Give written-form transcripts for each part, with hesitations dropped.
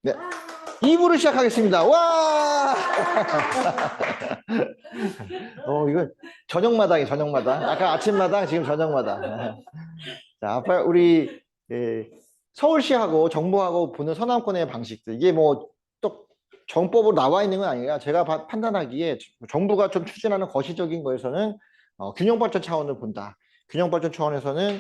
네. 2부를 시작하겠습니다. 와! 이거 저녁마당이 저녁마당. 아까 아침마당, 지금 저녁마당. 자, 앞에 우리 서울시하고 정부하고 보는 서남권의 방식들. 이게 뭐 또 정법으로 나와 있는 건 아니라 제가 판단하기에 정부가 좀 추진하는 거시적인 거에서는 균형발전 차원을 본다. 균형발전 차원에서는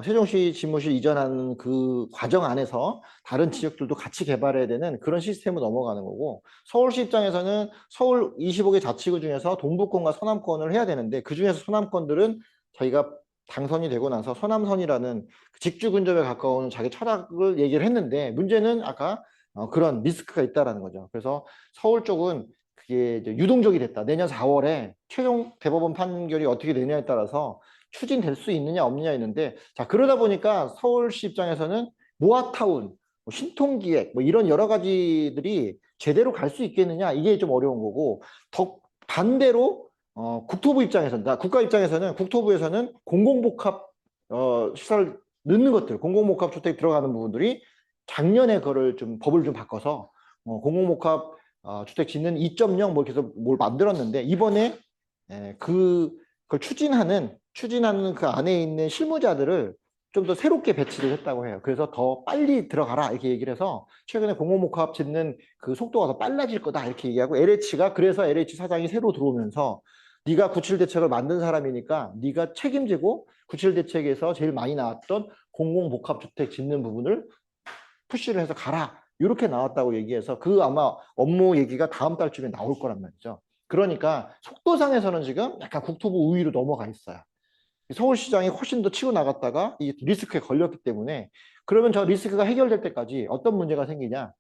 세종시 집무실 이전하는 그 과정 안에서 다른 지역들도 같이 개발해야 되는 그런 시스템으로 넘어가는 거고, 서울시 입장에서는 서울 25개 자치구 중에서 동부권과 서남권을 해야 되는데, 그중에서 서남권들은 자기가 당선이 되고 나서 서남선이라는 직주 근접에 가까운 자기 철학을 얘기를 했는데, 문제는 아까 그런 리스크가 있다라는 거죠. 그래서 서울 쪽은 그게 이제 유동적이 됐다. 내년 4월에 최종 대법원 판결이 어떻게 되냐에 따라서 추진될 수 있느냐 없느냐 있는데, 자, 그러다 보니까 서울시 입장에서는 모아타운, 뭐 신통기획, 뭐 이런 여러 가지들이 제대로 갈 수 있겠느냐, 이게 좀 어려운 거고, 더 반대로 국토부 입장에서는, 국가 입장에서는, 국토부에서는 공공복합 시설을 넣는 것들, 공공복합 주택 들어가는 부분들이 작년에 그거를 좀 법을 좀 바꿔서 공공복합 주택 짓는 2.0 뭐 이렇게 해서 뭘 만들었는데, 이번에 그걸 추진하는 그 안에 있는 실무자들을 좀 더 새롭게 배치를 했다고 해요. 그래서 더 빨리 들어가라 이렇게 얘기를 해서 최근에 공공복합 짓는 그 속도가 더 빨라질 거다 이렇게 얘기하고, LH가 그래서 LH 사장이 새로 들어오면서 네가 97 대책을 만든 사람이니까 네가 책임지고 97 대책에서 제일 많이 나왔던 공공복합 주택 짓는 부분을 푸시를 해서 가라 이렇게 나왔다고 얘기해서, 그 아마 업무 얘기가 다음 달쯤에 나올 거란 말이죠. 그러니까 속도상에서는 지금 약간 국토부 우위로 넘어가 있어요. 서울시장이 훨씬 더 치고 나갔다가 이 리스크에 걸렸기 때문에, 그러면 저 리스크가 해결될 때까지 어떤 문제가 생기냐,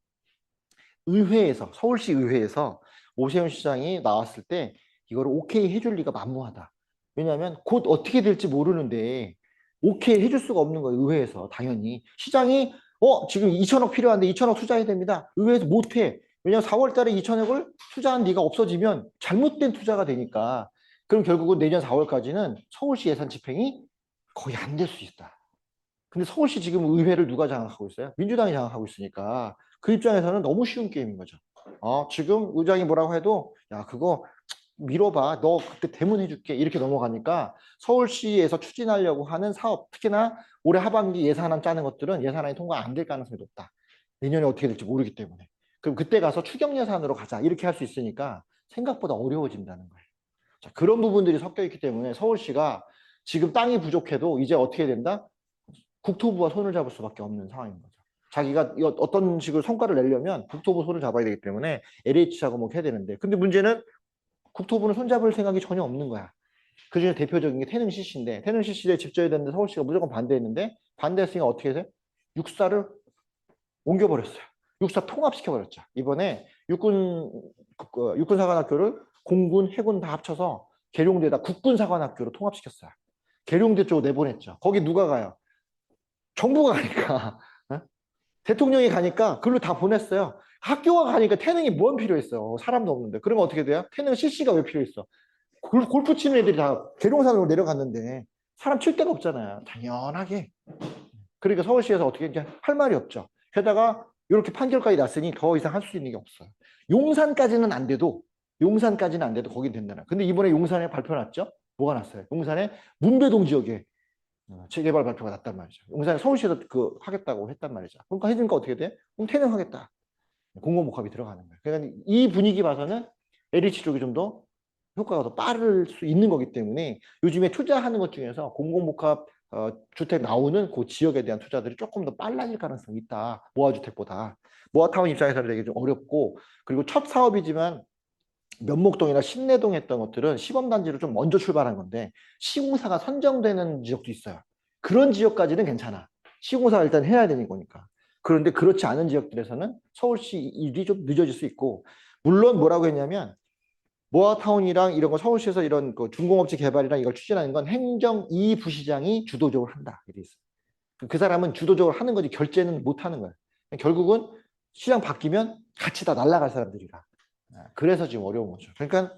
의회에서, 서울시 의회에서 오세훈 시장이 나왔을 때 이거를 오케이 해줄 리가 만무하다. 왜냐하면 곧 어떻게 될지 모르는데 오케이 해줄 수가 없는 거예요. 의회에서. 당연히 시장이 지금 2천억 필요한데 2천억 투자해야 됩니다. 의회에서 못해. 왜냐하면 4월 달에 2천억을 투자한 네가 없어지면 잘못된 투자가 되니까. 그럼 결국은 내년 4월까지는 서울시 예산 집행이 거의 안 될 수 있다. 근데 서울시 지금 의회를 누가 장악하고 있어요? 민주당이 장악하고 있으니까 그 입장에서는 너무 쉬운 게임인 거죠. 지금 의장이 뭐라고 해도 야, 그거 미뤄봐. 너 그때 대문해줄게. 이렇게 넘어가니까 서울시에서 추진하려고 하는 사업, 특히나 올해 하반기 예산안 짜는 것들은 예산안이 통과 안 될 가능성이 높다. 내년에 어떻게 될지 모르기 때문에. 그럼 그때 가서 추경 예산으로 가자. 이렇게 할 수 있으니까 생각보다 어려워진다는 거예요. 자, 그런 부분들이 섞여 있기 때문에 서울시가 지금 땅이 부족해도 이제 어떻게 된다? 국토부와 손을 잡을 수밖에 없는 상황인 거죠. 자기가 어떤 식으로 성과를 내려면 국토부 손을 잡아야 되기 때문에 LH하고 뭐 해야 되는데, 근데 문제는 국토부는 손잡을 생각이 전혀 없는 거야. 그중에 대표적인 게 태릉 CC인데, 태릉 CC에 집 지어야 되는데 서울시가 무조건 반대했는데, 반대했으니까 어떻게 해서 육사를 옮겨버렸어요. 육사 통합시켜버렸죠. 이번에 육군사관학교를 공군, 해군 다 합쳐서 계룡대에다 국군사관학교로 통합시켰어요. 계룡대 쪽으로 내보냈죠. 거기 누가 가요? 정부가 가니까. 대통령이 가니까 글로 다 보냈어요. 학교가 가니까 태능이 뭔 필요했어. 사람도 없는데. 그러면 어떻게 돼요? 태능 CC가 왜 필요했어? 골프 치는 애들이 다 계룡산으로 내려갔는데 사람 칠 데가 없잖아요. 당연하게. 그러니까 서울시에서 어떻게 이제 할 말이 없죠. 게다가 이렇게 판결까지 났으니 더 이상 할 수 있는 게 없어요. 용산까지는 안 돼도 거긴 된다나. 근데 이번에 용산에 발표 났죠? 뭐가 났어요? 용산에 문배동 지역에 재개발 발표가 났단 말이죠. 용산에 서울시에서 하겠다고 했단 말이죠. 그러니까 해주니까 어떻게 돼? 그럼 태능하겠다. 공공복합이 들어가는 거예요. 그러니까 이 분위기 봐서는 LH 쪽이 좀 더 효과가 더 빠를 수 있는 거기 때문에 요즘에 투자하는 것 중에서 공공복합 주택 나오는 그 지역에 대한 투자들이 조금 더 빨라질 가능성이 있다. 모아주택보다. 모아타운 입장에서는 되게 좀 어렵고, 그리고 첫 사업이지만 면목동이나 신내동 했던 것들은 시범단지로 좀 먼저 출발한 건데 시공사가 선정되는 지역도 있어요. 그런 지역까지는 괜찮아. 시공사가 일단 해야 되는 거니까. 그런데 그렇지 않은 지역들에서는 서울시 일이 좀 늦어질 수 있고, 물론 뭐라고 했냐면 모아타운이랑 이런 거 서울시에서 이런 그 중공업체 개발이랑 이걸 추진하는 건 행정 2부시장이 주도적으로 한다. 이게 있어요. 그 사람은 주도적으로 하는 거지 결제는 못 하는 거예요. 결국은 시장 바뀌면 같이 다 날아갈 사람들이라. 그래서 지금 어려운 거죠. 그러니까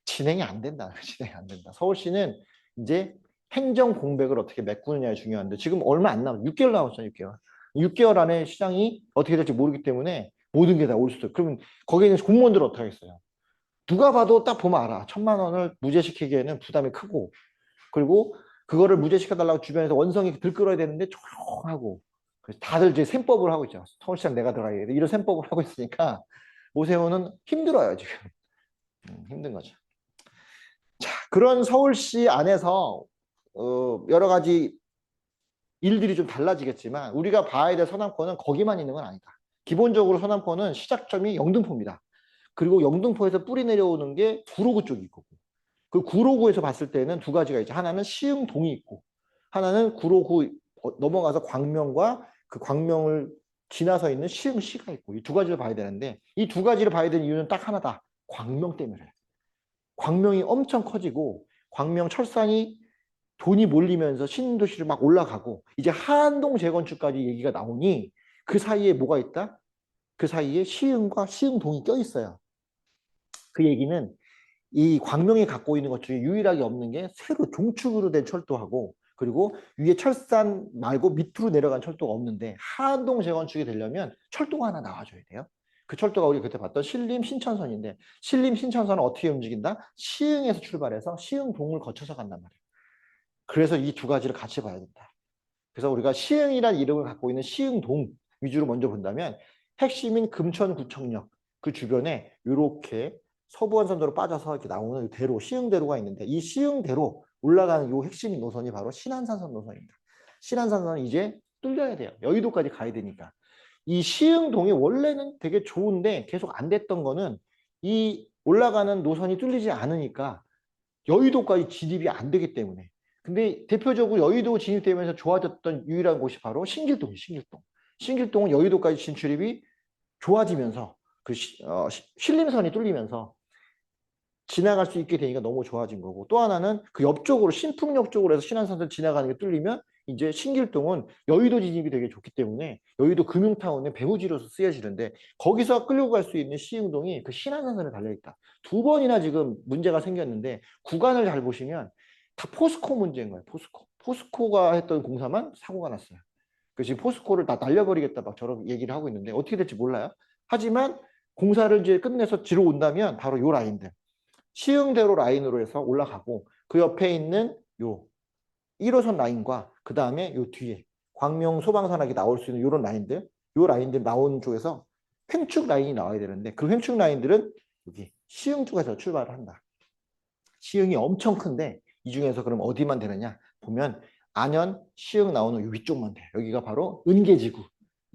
진행이 안 된다. 진행이 안 된다. 서울시는 이제 행정 공백을 어떻게 메꾸느냐가 중요한데 지금 얼마 안 남았어요. 6개월 남았잖아요. 6개월. 6개월 안에 시장이 어떻게 될지 모르기 때문에 모든 게 다 올 수도 있어요. 그러면 거기에 있는 공무원들은 어떻게 하겠어요? 누가 봐도 딱 보면 알아. 1,000만 원을 무죄시키기에는 부담이 크고, 그리고 그거를 무죄시켜달라고 주변에서 원성이 들끓어야 되는데 조용하고, 그래서 다들 이제 셈법을 하고 있죠. 서울시장 내가 들어가야 돼. 이런 셈법을 하고 있으니까 오세훈은 힘들어요, 지금. 힘든 거죠. 자, 그런 서울시 안에서 여러 가지 일들이 좀 달라지겠지만 우리가 봐야 될 서남권은 거기만 있는 건 아니다. 기본적으로 서남권은 시작점이 영등포입니다. 그리고 영등포에서 뿌리 내려오는 게 구로구 쪽이 있고, 그 구로구에서 봤을 때는 두 가지가 있죠. 하나는 시흥동이 있고, 하나는 구로구 넘어가서 광명과 그 광명을 지나서 있는 시흥시가 있고, 이 두 가지를 봐야 되는데, 이 두 가지를 봐야 되는 이유는 딱 하나다. 광명 때문에. 광명이 엄청 커지고, 광명 철산이 돈이 몰리면서 신도시를 막 올라가고, 이제 한동 재건축까지 얘기가 나오니 그 사이에 뭐가 있다? 그 사이에 시흥과 시흥동이 껴있어요. 그 얘기는 이 광명이 갖고 있는 것 중에 유일하게 없는 게 새로 종축으로 된 철도하고, 그리고 위에 철산 말고 밑으로 내려간 철도가 없는데, 한동 재건축이 되려면 철도가 하나 나와줘야 돼요. 그 철도가 우리 그때 봤던 신림 신천선인데, 신림 신천선은 어떻게 움직인다? 시흥에서 출발해서 시흥동을 거쳐서 간단 말이에요. 그래서 이 두 가지를 같이 봐야 된다. 그래서 우리가 시흥이라는 이름을 갖고 있는 시흥동 위주로 먼저 본다면, 핵심인 금천구청역 그 주변에 이렇게 서부원선도로 빠져서 이렇게 나오는 대로, 시흥대로가 있는데, 이 시흥대로 올라가는 이 핵심 노선이 바로 신안산선 노선입니다. 신안산선은 이제 뚫려야 돼요. 여의도까지 가야 되니까. 이 시흥동이 원래는 되게 좋은데 계속 안 됐던 거는, 이 올라가는 노선이 뚫리지 않으니까 여의도까지 진입이 안 되기 때문에. 근데 대표적으로 여의도 진입되면서 좋아졌던 유일한 곳이 바로 신길동이에요. 신길동. 신길동은 여의도까지 진출입이 좋아지면서 그 신림선이 뚫리면서 지나갈 수 있게 되니까 너무 좋아진 거고, 또 하나는 그 옆쪽으로 신풍역 쪽으로 해서 신안선을 지나가는 게 뚫리면 이제 신길동은 여의도 진입이 되게 좋기 때문에 여의도 금융타운의 배후지로서 쓰여지는데, 거기서 끌고 갈 수 있는 시흥동이 그 신안선에 달려있다. 두 번이나 지금 문제가 생겼는데, 구간을 잘 보시면 다 포스코 문제인 거예요. 포스코가 했던 공사만 사고가 났어요. 그 지금 포스코를 다 날려버리겠다 막 저런 얘기를 하고 있는데 어떻게 될지 몰라요. 하지만 공사를 이제 끝내서 뒤로 온다면 바로 요 라인들, 시흥대로 라인으로 해서 올라가고, 그 옆에 있는 요 1호선 라인과 그 다음에 요 뒤에 광명 소방산하게 나올 수 있는 요런 라인들, 요 라인들 나오는 쪽에서 횡축 라인이 나와야 되는데, 그 횡축 라인들은 여기 시흥 쪽에서 출발을 한다. 시흥이 엄청 큰데 이 중에서 그럼 어디만 되느냐 보면, 안현, 시흥 나오는 요 위쪽만 돼요. 여기가 바로 은계지구.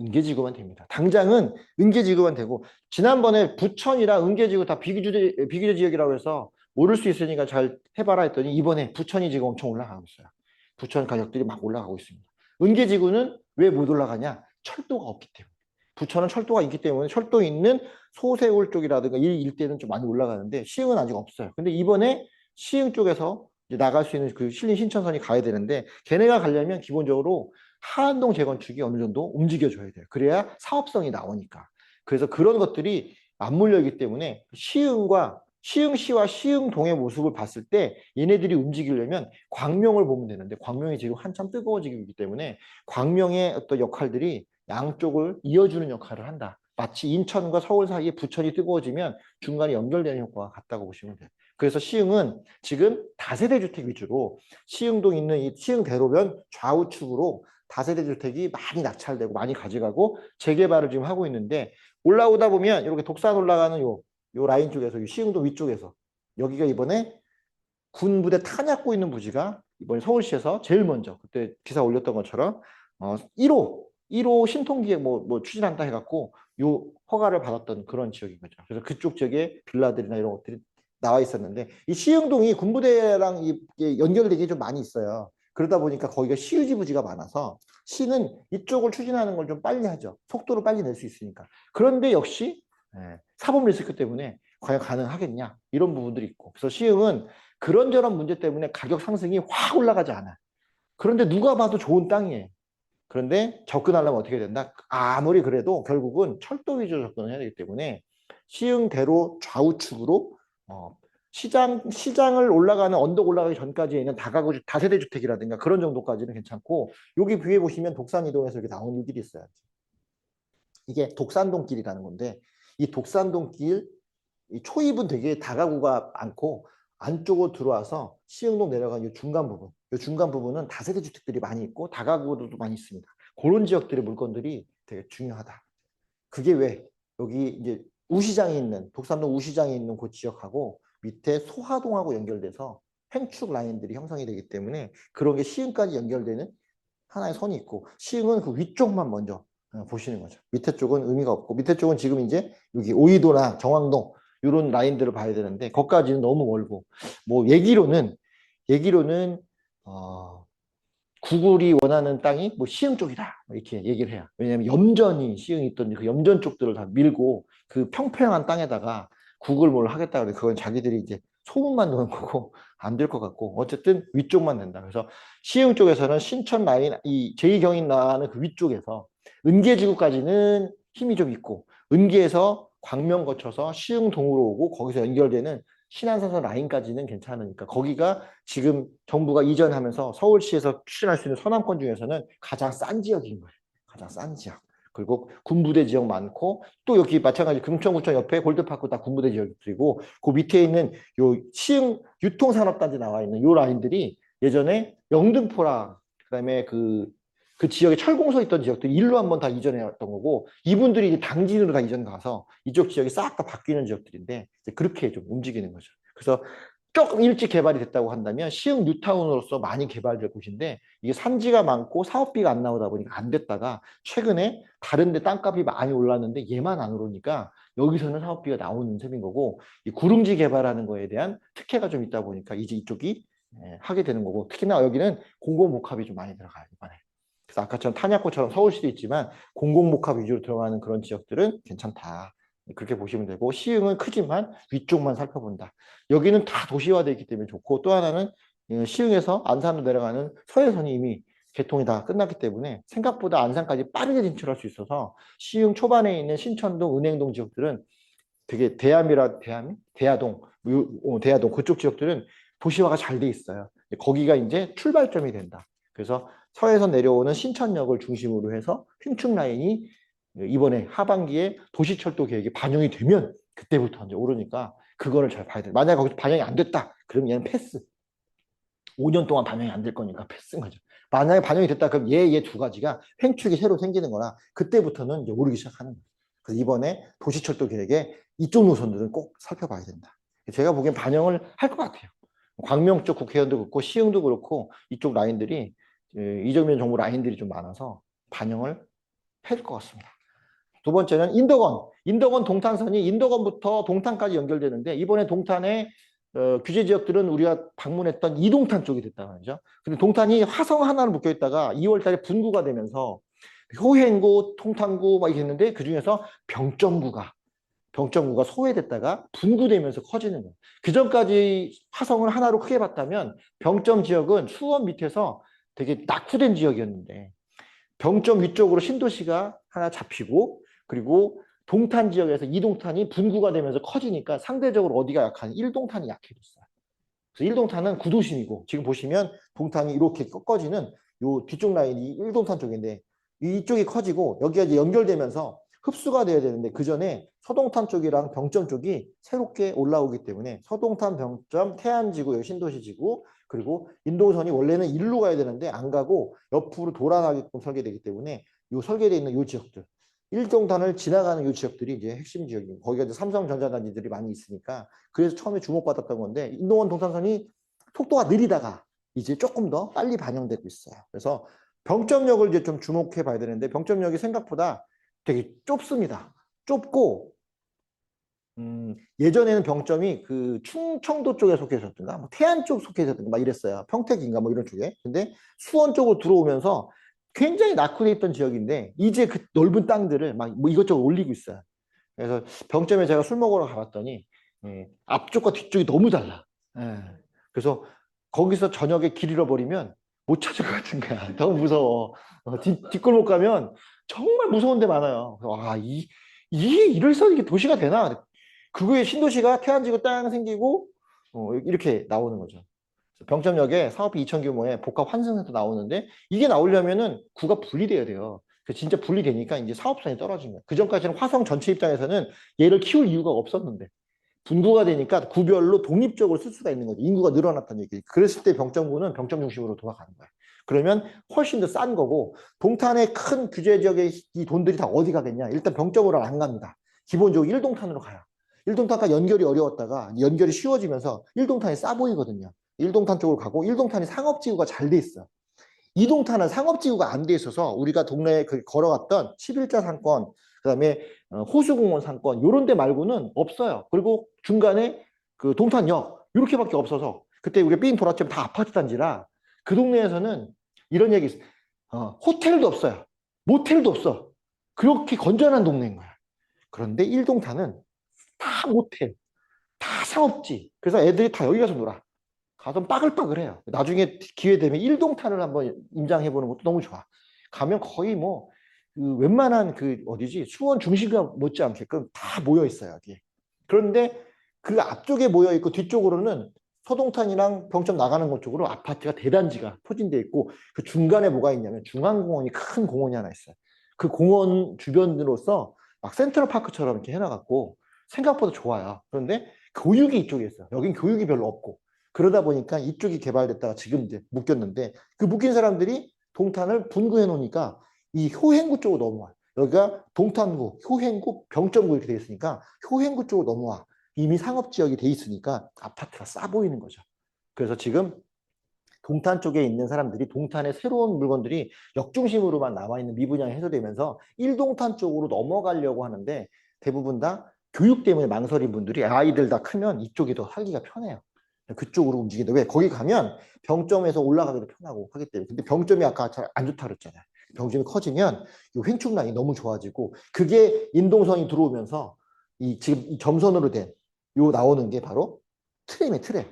은계지구만 됩니다. 당장은 은계지구만 되고, 지난번에 부천이랑 은계지구 다 비교제 지역이라고 해서 모를 수 있으니까 잘 해봐라 했더니, 이번에 부천이 지금 엄청 올라가고 있어요. 부천 가격들이 막 올라가고 있습니다. 은계지구는 왜 못 올라가냐? 철도가 없기 때문에. 부천은 철도가 있기 때문에 철도 있는 소세울 쪽이라든가 이 일대는 좀 많이 올라가는데, 시흥은 아직 없어요. 근데 이번에 시흥 쪽에서 이제 나갈 수 있는 그 신림 신천선이 가야 되는데, 걔네가 가려면 기본적으로 하안동 재건축이 어느 정도 움직여줘야 돼요. 그래야 사업성이 나오니까. 그래서 그런 것들이 맞물려 있기 때문에 시흥시와 시흥동의 모습을 봤을 때 얘네들이 움직이려면 광명을 보면 되는데, 광명이 지금 한참 뜨거워지고 있기 때문에 광명의 어떤 역할들이 양쪽을 이어주는 역할을 한다. 마치 인천과 서울 사이에 부천이 뜨거워지면 중간에 연결되는 효과가 같다고 보시면 돼요. 그래서 시흥은 지금 다세대 주택 위주로, 시흥동 있는 이 시흥대로변 좌우측으로 다세대 주택이 많이 낙찰되고 많이 가져가고 재개발을 지금 하고 있는데, 올라오다 보면 이렇게 독산 올라가는 요 라인 쪽에서, 이 시흥동 위쪽에서 여기가 이번에 군부대 탄약고 있는 부지가 이번에 서울시에서 제일 먼저 그때 기사 올렸던 것처럼 1호 신통기획 뭐 추진한다 해갖고 요 허가를 받았던 그런 지역인 거죠. 그래서 그쪽 지역에 빌라들이나 이런 것들이 나와 있었는데, 이 시흥동이 군부대랑 이게 연결되기 좀 많이 있어요. 그러다 보니까 거기가 시유지 부지가 많아서 시는 이쪽을 추진하는 걸 좀 빨리 하죠. 속도를 빨리 낼 수 있으니까. 그런데 역시 사법 리스크 때문에 과연 가능하겠냐 이런 부분들이 있고, 그래서 시흥은 그런저런 문제 때문에 가격 상승이 확 올라가지 않아. 그런데 누가 봐도 좋은 땅이에요. 그런데 접근하려면 어떻게 된다? 아무리 그래도 결국은 철도 위주로 접근을 해야 되기 때문에 시흥대로 좌우측으로 시장을 올라가는 언덕 올라가기 전까지에 있는 다가구 다세대 주택이라든가 그런 정도까지는 괜찮고 여기 위에 보시면 독산 이동에서 이렇게 나오는 길이 있어요. 이게 독산동길이라는 건데 이 독산동길 이 초입은 되게 다가구가 많고 안쪽으로 들어와서 시흥동 내려간 이 중간 부분, 이 중간 부분은 다세대 주택들이 많이 있고 다가구도 많이 있습니다. 그런 지역들의 물건들이 되게 중요하다. 그게 왜 여기 이제 우시장이 있는 독산동 우시장이 있는 그 지역하고 밑에 소화동하고 연결돼서 횡축 라인들이 형성이 되기 때문에 그런 게 시흥까지 연결되는 하나의 선이 있고 시흥은 그 위쪽만 먼저 보시는 거죠. 밑에 쪽은 의미가 없고 밑에 쪽은 지금 이제 여기 오이도나 정왕동 이런 라인들을 봐야 되는데 거기까지는 너무 멀고 뭐 얘기로는 구글이 원하는 땅이 뭐 시흥 쪽이다 이렇게 얘기를 해요. 왜냐하면 염전이 시흥이 있던 그 염전 쪽들을 다 밀고 그 평평한 땅에다가 구글 뭘 하겠다 그래 그건 자기들이 이제 소문만 넣은 거고 안 될 것 같고 어쨌든 위쪽만 된다. 그래서 시흥 쪽에서는 신천 라인 이 제2경인 나는 그 위쪽에서 은계지구까지는 힘이 좀 있고 은계에서 광명 거쳐서 시흥동으로 오고 거기서 연결되는 신안산선 라인까지는 괜찮으니까 거기가 지금 정부가 이전하면서 서울시에서 추진할 수 있는 서남권 중에서는 가장 싼 지역인 거예요. 가장 싼 지역. 그리고 군부대 지역 많고 또 여기 마찬가지 금천구청 옆에 골드파크 다 군부대 지역들이고 그 밑에 있는 요 시흥 유통산업단지 나와 있는 요 라인들이 예전에 영등포랑 그다음에 그 지역에 철공소 있던 지역들이 일로 한번 다 이전해 왔던 거고 이분들이 이제 당진으로 다 이전 가서 이쪽 지역이 싹 다 바뀌는 지역들인데 이제 그렇게 좀 움직이는 거죠. 그래서 조금 일찍 개발이 됐다고 한다면 시흥 뉴타운으로서 많이 개발될 곳인데 이게 산지가 많고 사업비가 안 나오다 보니까 안 됐다가 최근에 다른 데 땅값이 많이 올랐는데 얘만 안 오르니까 여기서는 사업비가 나오는 셈인 거고 이 구릉지 개발하는 거에 대한 특혜가 좀 있다 보니까 이제 이쪽이 하게 되는 거고 특히나 여기는 공공복합이 좀 많이 들어가요 이번에. 그래서 아까처럼 탄약고처럼 서울시도 있지만 공공복합 위주로 들어가는 그런 지역들은 괜찮다. 그렇게 보시면 되고 시흥은 크지만 위쪽만 살펴본다. 여기는 다 도시화되어 있기 때문에 좋고 또 하나는 시흥에서 안산으로 내려가는 서해선이 이미 개통이 다 끝났기 때문에 생각보다 안산까지 빠르게 진출할 수 있어서 시흥 초반에 있는 신천동, 은행동 지역들은 되게 대야동, 대야동 그쪽 지역들은 도시화가 잘 돼 있어요. 거기가 이제 출발점이 된다. 그래서 서해서 내려오는 신천역을 중심으로 해서 횡축 라인이 이번에 하반기에 도시철도 계획이 반영이 되면 그때부터 이제 오르니까 그거를 잘 봐야 돼. 만약에 거기서 반영이 안 됐다. 그럼 얘는 패스. 5년 동안 반영이 안 될 거니까 패스인 거죠. 만약에 반영이 됐다. 그럼 얘 두 가지가 횡축이 새로 생기는 거라 그때부터는 이제 오르기 시작하는 거예요. 그래서 이번에 도시철도 계획에 이쪽 노선들은 꼭 살펴봐야 된다. 제가 보기엔 반영을 할 것 같아요. 광명 쪽 국회의원도 그렇고 시흥도 그렇고 이쪽 라인들이 이정면 정부 라인들이 좀 많아서 반영을 해야 될 것 같습니다. 두 번째는 인덕원 동탄선이 인덕원부터 동탄까지 연결되는데 이번에 동탄의 규제 지역들은 우리가 방문했던 이동탄 쪽이 됐단 말이죠. 근데 동탄이 화성 하나로 묶여 있다가 2월 달에 분구가 되면서 효행구, 통탄구 막 이렇게 했는데 그중에서 병점구가 소외됐다가 분구되면서 커지는 거예요. 그 전까지 화성을 하나로 크게 봤다면 병점 지역은 수원 밑에서 되게 낙후된 지역이었는데 병점 위쪽으로 신도시가 하나 잡히고 그리고 동탄 지역에서 이동탄이 분구가 되면서 커지니까 상대적으로 어디가 약한 1동탄이 약해졌어요. 그래서 1동탄은 구도심이고 지금 보시면 동탄이 이렇게 꺾어지는 요 뒤쪽 라인이 1동탄 쪽인데 이쪽이 커지고 여기가 이제 연결되면서 흡수가 돼야 되는데 그 전에 서동탄 쪽이랑 병점 쪽이 새롭게 올라오기 때문에 서동탄, 병점, 태안지구, 여기 신도시지구 그리고 인도선이 원래는 일로 가야 되는데 안 가고 옆으로 돌아가게끔 설계되기 때문에 요 설계되어 있는 요 지역들 1동탄을 지나가는 요 지역들이 이제 핵심 지역이고 거기가 이제 삼성전자단지들이 많이 있으니까 그래서 처음에 주목받았던 건데 인도원 동탄선이 속도가 느리다가 이제 조금 더 빨리 반영되고 있어요. 그래서 병점역을 이제 좀 주목해 봐야 되는데 병점역이 생각보다 되게 좁습니다. 좁고 예전에는 병점이 그 충청도 쪽에 속해 있었던가 뭐 태안 쪽 속해 있었던가 막 이랬어요. 평택인가 뭐 이런 쪽에. 근데 수원 쪽으로 들어오면서 굉장히 낙후돼 있던 지역인데 이제 그 넓은 땅들을 막 뭐 이것저것 올리고 있어요. 그래서 병점에 제가 술 먹으러 가봤더니 앞쪽과 뒤쪽이 너무 달라. 예. 그래서 거기서 저녁에 길 잃어버리면 못 찾을 것 같은 거야. 너무 무서워. 뒷골목 가면 정말 무서운 데 많아요. 와, 이럴서 이게 도시가 되나? 그거에 신도시가 태안지구 땅 생기고 이렇게 나오는 거죠. 병점역에 사업비 2천 규모의 복합 환승센터 나오는데 이게 나오려면은 구가 분리돼야 돼요. 진짜 분리되니까 이제 사업성이 떨어진 거예요. 그 전까지는 화성 전체 입장에서는 얘를 키울 이유가 없었는데 분구가 되니까 구별로 독립적으로 쓸 수가 있는 거죠. 인구가 늘어났다는 얘기. 그랬을 때 병점구는 병점 중심으로 돌아가는 거예요. 그러면 훨씬 더 싼 거고 동탄의 큰 규제 지역의 이 돈들이 다 어디 가겠냐. 일단 병점으로 안 갑니다. 기본적으로 1동탄으로 가요. 1동탄과 연결이 어려웠다가 연결이 쉬워지면서 1동탄이 싸 보이거든요. 1동탄 쪽으로 가고 1동탄이 상업지구가 잘 돼 있어요. 2동탄은 상업지구가 안 돼 있어서 우리가 동네에 걸어갔던 11자 상권, 그다음에 호수공원 상권 이런 데 말고는 없어요. 그리고 중간에 그 동탄역 이렇게밖에 없어서 그때 우리가 삥 돌았지만 다 아파트 단지라 그 동네에서는 이런 얘기 있어요. 호텔도 없어요. 모텔도 없어. 그렇게 건전한 동네인 거야. 그런데 1동탄은 다 모텔, 다 상업지. 그래서 애들이 다 여기 가서 놀아. 가서 빠글빠글해요. 나중에 기회 되면 1동탄을 한번 임장해보는 것도 너무 좋아. 가면 거의 뭐, 웬만한 어디지? 수원 중심가 못지않게끔 다 모여 있어요, 여기. 그런데 그 앞쪽에 모여 있고 뒤쪽으로는 서동탄이랑 병점 나가는 것 쪽으로 아파트가 대단지가 포진돼 있고 그 중간에 뭐가 있냐면 중앙공원이 큰 공원이 하나 있어요. 그 공원 주변으로서 막 센트럴파크처럼 이렇게 해놔갖고 생각보다 좋아요. 그런데 교육이 이쪽에 있어요. 여긴 교육이 별로 없고. 그러다 보니까 이쪽이 개발됐다가 지금 이제 묶였는데 그 묶인 사람들이 동탄을 분구해 놓으니까 이 효행구 쪽으로 넘어와요. 여기가 동탄구, 효행구, 병점구 이렇게 돼 있으니까 효행구 쪽으로 넘어와. 이미 상업지역이 돼 있으니까 아파트가 싸 보이는 거죠. 그래서 지금 동탄 쪽에 있는 사람들이 동탄의 새로운 물건들이 역중심으로만 남아있는 미분양이 해소되면서 1동탄 쪽으로 넘어가려고 하는데 대부분 다 교육 때문에 망설인 분들이 아이들 다 크면 이쪽이 더 살기가 편해요. 그쪽으로 움직인다. 왜? 거기 가면 병점에서 올라가기도 편하고 하기 때문에. 근데 병점이 아까 잘 안 좋다 그랬잖아요. 병점이 커지면 이 횡축 라인이 너무 좋아지고 그게 인동선이 들어오면서 지금 이 점선으로 된 요 나오는 게 바로 트램이에요, 트램.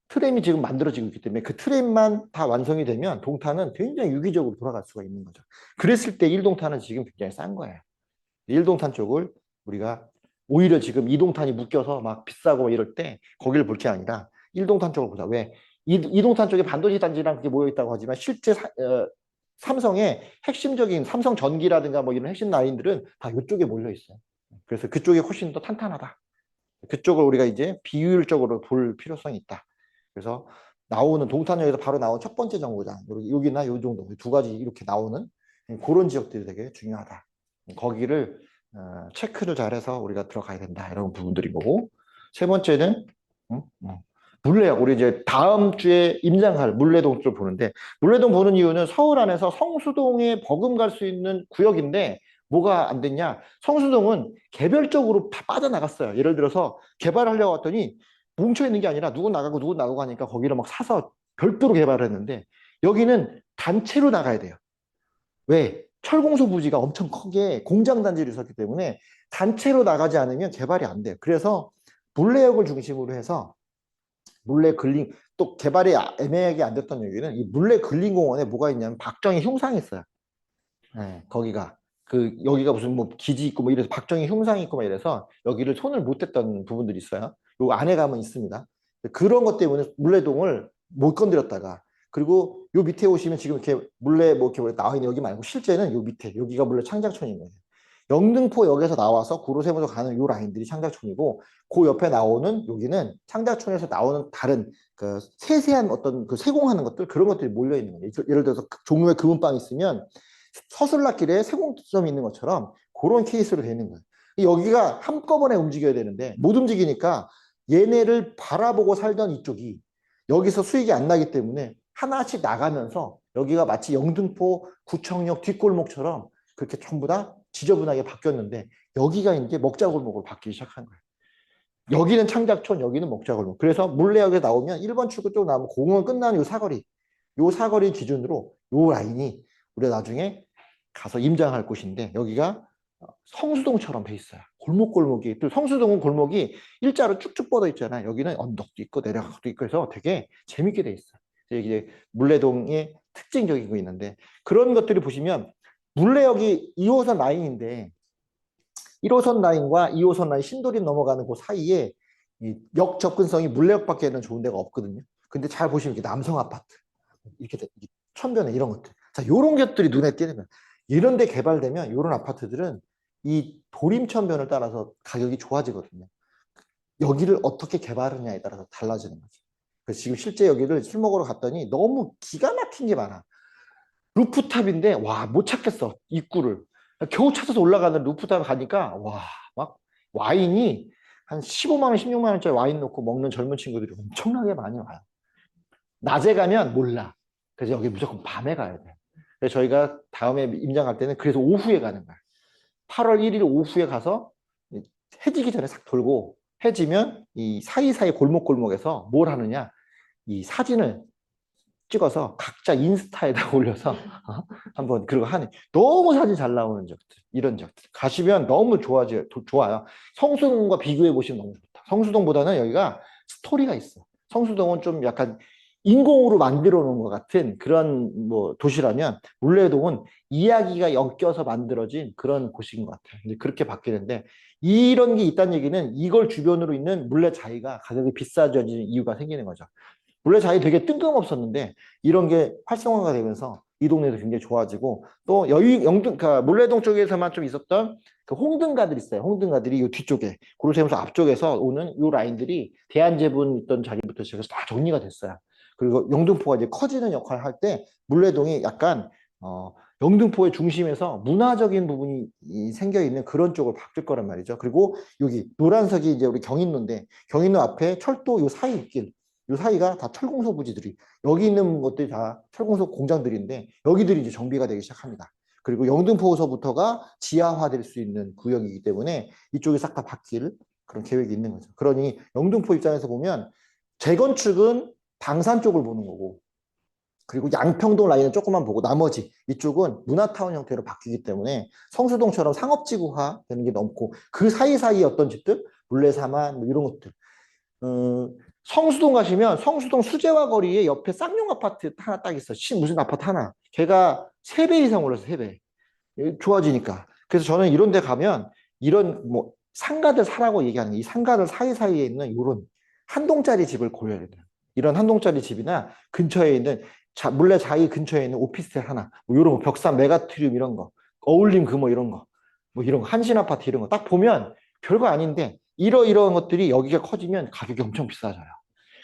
트램이 지금 만들어지고 있기 때문에 그 트램만 다 완성이 되면 동탄은 굉장히 유기적으로 돌아갈 수가 있는 거죠. 그랬을 때 1동탄은 지금 굉장히 싼 거예요. 1동탄 쪽을 우리가 오히려 지금 2동탄이 묶여서 막 비싸고 이럴 때 거기를 볼 게 아니라 1동탄 쪽을 보자. 왜? 2동탄 쪽에 반도체 단지랑 그게 모여있다고 하지만 실제 삼성의 핵심적인 삼성 전기라든가 뭐 이런 핵심 라인들은 다 이쪽에 몰려 있어요. 그래서 그쪽이 훨씬 더 탄탄하다. 그쪽을 우리가 이제 비효율적으로 볼 필요성이 있다. 그래서 나오는 동탄역에서 바로 나온 첫 번째 정거장 여기나 요 정도 두 가지 이렇게 나오는 그런 지역들이 되게 중요하다. 거기를 체크를 잘해서 우리가 들어가야 된다. 이런 부분들이 거고 세 번째는 물레역. 우리 이제 다음 주에 임장할 물레동 쪽 보는데 물레동 보는 이유는 서울 안에서 성수동에 버금갈 수 있는 구역인데 뭐가 안 됐냐? 성수동은 개별적으로 다 빠져나갔어요. 예를 들어서 개발하려고 했더니 뭉쳐있는 게 아니라 누구 나가고 누구 나가고 하니까 거기를 막 사서 별도로 개발을 했는데 여기는 단체로 나가야 돼요. 왜? 철공소 부지가 엄청 크게 공장 단지를 있었기 때문에 단체로 나가지 않으면 개발이 안 돼요. 그래서 물레역을 중심으로 해서 물레 근린 또 개발이 애매하게 안 됐던 여기는 이 물레 근린공원에 뭐가 있냐면 박정희 흉상이 있어요. 네, 거기가 여기가 무슨 뭐 기지 있고 뭐 이래서 박정희 흉상이 있고 막 이래서 여기를 손을 못 댔던 부분들이 있어요. 요 안에 가면 있습니다. 그런 것 때문에 물레동을 못 건드렸다가 그리고 요 밑에 오시면 지금 이렇게 물레 뭐 이렇게 나와 있는 여기 말고 실제는 요 밑에 여기가 물레 창작촌인 거예요. 영등포역에서 나와서 구로세무로 가는 요 라인들이 창작촌이고 그 옆에 나오는 여기는 창작촌에서 나오는 다른 그 세세한 어떤 그 세공하는 것들 그런 것들이 몰려 있는 거예요. 예를 들어서 종로에 금은방이 있으면 서술락길에 세공점이 있는 것처럼 그런 케이스로 되어 있는 거예요. 여기가 한꺼번에 움직여야 되는데 못 움직이니까 얘네를 바라보고 살던 이쪽이 여기서 수익이 안 나기 때문에 하나씩 나가면서 여기가 마치 영등포 구청역 뒷골목처럼 그렇게 전부 다 지저분하게 바뀌었는데 여기가 이제 먹자골목으로 바뀌기 시작한 거예요. 여기는 창작촌, 여기는 먹자골목. 그래서 물레역에 나오면 1번 출구 쪽 나오면 공원 끝나는 요 사거리 기준으로 요 라인이 우리가 나중에 가서 임장할 곳인데 여기가 성수동처럼 돼 있어요. 골목골목이. 또 성수동은 골목이 일자로 쭉쭉 뻗어 있잖아요. 여기는 언덕도 있고 내려가도 있고 해서 되게 재밌게 돼 있어요. 이게 물레동의 특징적인 거 있는데 그런 것들을 보시면 물레역이 2호선 라인인데 1호선 라인과 2호선 라인 신도림 넘어가는 그 사이에 이 역 접근성이 물레역밖에는 좋은 데가 없거든요. 근데 잘 보시면 이렇게 남성 아파트 이렇게 천변에 이런 것들. 자, 요런 것들이 눈에 띄면 이런 데 개발되면 이런 아파트들은 이 도림천변을 따라서 가격이 좋아지거든요. 여기를 어떻게 개발하느냐에 따라서 달라지는 거죠. 그래서 지금 실제 여기를 술 먹으러 갔더니 너무 기가 막힌 게 많아. 루프탑인데 와, 못 찾겠어. 입구를. 겨우 찾아서 올라가는 루프탑 가니까 와, 막 와인이 한 15만 원, 16만 원짜리 와인 놓고 먹는 젊은 친구들이 엄청나게 많이 와요. 낮에 가면 몰라. 그래서 여기 무조건 밤에 가야 돼. 그래서 저희가 다음에 임장 갈 때는 그래서 오후에 가는 거야. 8월 1일 오후에 가서 해지기 전에 싹 돌고 해지면 이 사이사이 골목골목에서 뭘 하느냐. 이 사진을 찍어서 각자 인스타에다 올려서 한번 그리고 하는 너무 사진 잘 나오는 적들 이런 적들 가시면 너무 좋아요. 성수동과 비교해 보시면 너무 좋다. 성수동보다는 여기가 스토리가 있어. 성수동은 좀 약간 인공으로 만들어 놓은 것 같은 그런 뭐 도시라면 물레동은 이야기가 엮여서 만들어진 그런 곳인 것 같아요. 근데 그렇게 바뀌는데 이런 게 있다는 얘기는 이걸 주변으로 있는 물레 자이가 가격이 비싸져지는 이유가 생기는 거죠. 원래 자기 되게 뜬금없었는데 이런 게 활성화가 되면서 이 동네도 굉장히 좋아지고 또 그러니까 물레동 쪽에서만 좀 있었던 그 홍등가들 있어요. 홍등가들이 이 뒤쪽에 고로세무소 앞쪽에서 오는 이 라인들이 대한제분 있던 자리부터 시작해서 다 정리가 됐어요. 그리고 영등포가 이제 커지는 역할을 할 때 물레동이 약간 영등포의 중심에서 문화적인 부분이 생겨 있는 그런 쪽으로 바뀔 거란 말이죠. 그리고 여기 노란색이 이제 우리 경인로인데 경인로 앞에 철도 요 사이 길 이 사이가 다 철공소 부지들이 여기 있는 것들이 다 철공소 공장들인데 여기들이 이제 정비가 되기 시작합니다. 그리고 영등포서부터가 지하화될 수 있는 구역이기 때문에 이쪽이 싹 다 바뀔 그런 계획이 있는 거죠. 그러니 영등포 입장에서 보면 재건축은 방산 쪽을 보는 거고 그리고 양평동 라인은 조금만 보고 나머지 이쪽은 문화타운 형태로 바뀌기 때문에 성수동처럼 상업지구화 되는 게 넘고 그 사이사이 어떤 집들 물레사만 뭐 이런 것들 성수동 가시면 성수동 수제화 거리에 옆에 쌍용 아파트 하나 딱 있어. 무슨 아파트 하나. 걔가 3배 이상 올랐어, 3배. 좋아지니까. 그래서 저는 이런 데 가면 이런 뭐 상가들 사라고 얘기하는 이 상가들 사이사이에 있는 이런 한 동짜리 집을 고려해야 돼요. 이런 한 동짜리 집이나 근처에 있는 물레 자이 근처에 있는 오피스텔 하나, 뭐 이런 거, 벽산 메가트리움 이런 거, 어울림 금호 이런 거, 뭐 이런 거, 한신 아파트 이런 거 딱 보면 별거 아닌데 이러이러한 것들이 여기가 커지면 가격이 엄청 비싸져요.